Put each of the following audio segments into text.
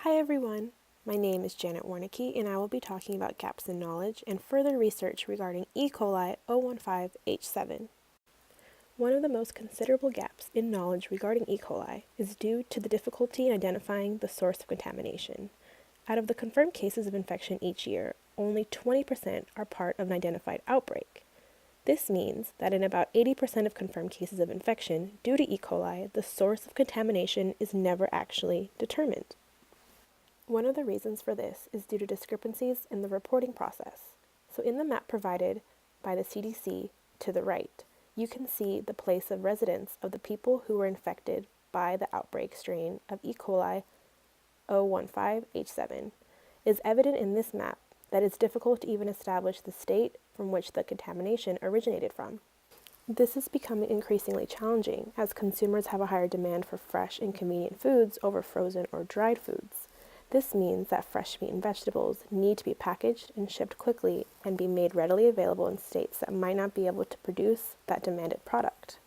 Hi everyone, my name is Janet Warnicki and I will be talking about gaps in knowledge and further research regarding E. coli 015H7. One of the most considerable gaps in knowledge regarding E. coli is due to the difficulty in identifying the source of contamination. Out of the confirmed cases of infection each year, only 20% are part of an identified outbreak. This means that in about 80% of confirmed cases of infection due to E. coli, the source of contamination is never actually determined. One of the reasons for this is due to discrepancies in the reporting process. So in the map provided by the CDC to the right, you can see the place of residence of the people who were infected by the outbreak strain of E. coli 015H7. It is evident in this map that it's difficult to even establish the state from which the contamination originated from. This is becoming increasingly challenging as consumers have a higher demand for fresh and convenient foods over frozen or dried foods. This means that fresh meat and vegetables need to be packaged and shipped quickly and be made readily available in states that might not be able to produce that demanded product.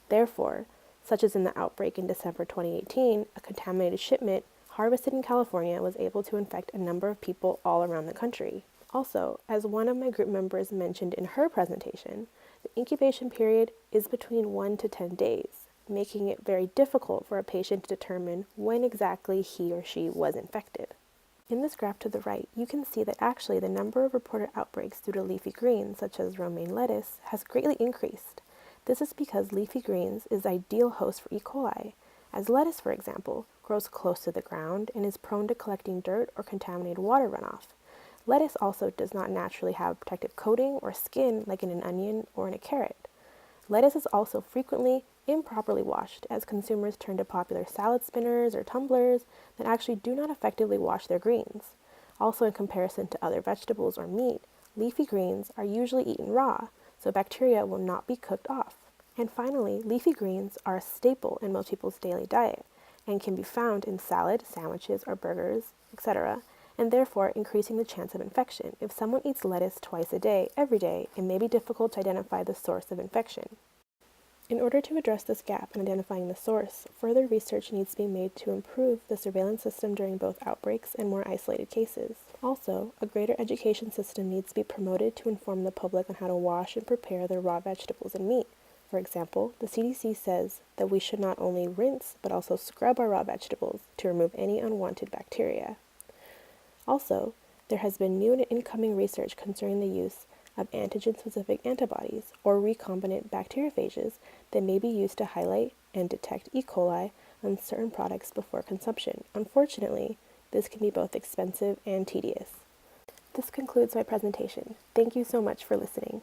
Therefore, such as in the outbreak in December 2018, a contaminated shipment harvested in California was able to infect a number of people all around the country. Also, as one of my group members mentioned in her presentation, the incubation period is between 1 to 10 days, making it very difficult for a patient to determine when exactly he or she was infected. In this graph to the right, you can see that actually the number of reported outbreaks due to leafy greens, such as romaine lettuce, has greatly increased. This is because leafy greens is the ideal host for E. coli, as lettuce, for example, grows close to the ground and is prone to collecting dirt or contaminated water runoff. Lettuce also does not naturally have a protective coating or skin like in an onion or in a carrot. Lettuce is also frequently improperly washed, as consumers turn to popular salad spinners or tumblers that actually do not effectively wash their greens. Also, in comparison to other vegetables or meat, leafy greens are usually eaten raw, so bacteria will not be cooked off. And finally, leafy greens are a staple in most people's daily diet and can be found in salad, sandwiches, or burgers, etc., and therefore increasing the chance of infection. If someone eats lettuce twice a day, every day, it may be difficult to identify the source of infection. In order to address this gap in identifying the source, further research needs to be made to improve the surveillance system during both outbreaks and more isolated cases. Also, a greater education system needs to be promoted to inform the public on how to wash and prepare their raw vegetables and meat. For example, the CDC says that we should not only rinse, but also scrub our raw vegetables to remove any unwanted bacteria. Also, there has been new and incoming research concerning the use of antigen-specific antibodies, or recombinant bacteriophages, that may be used to highlight and detect E. coli on certain products before consumption. Unfortunately, this can be both expensive and tedious. This concludes my presentation. Thank you so much for listening.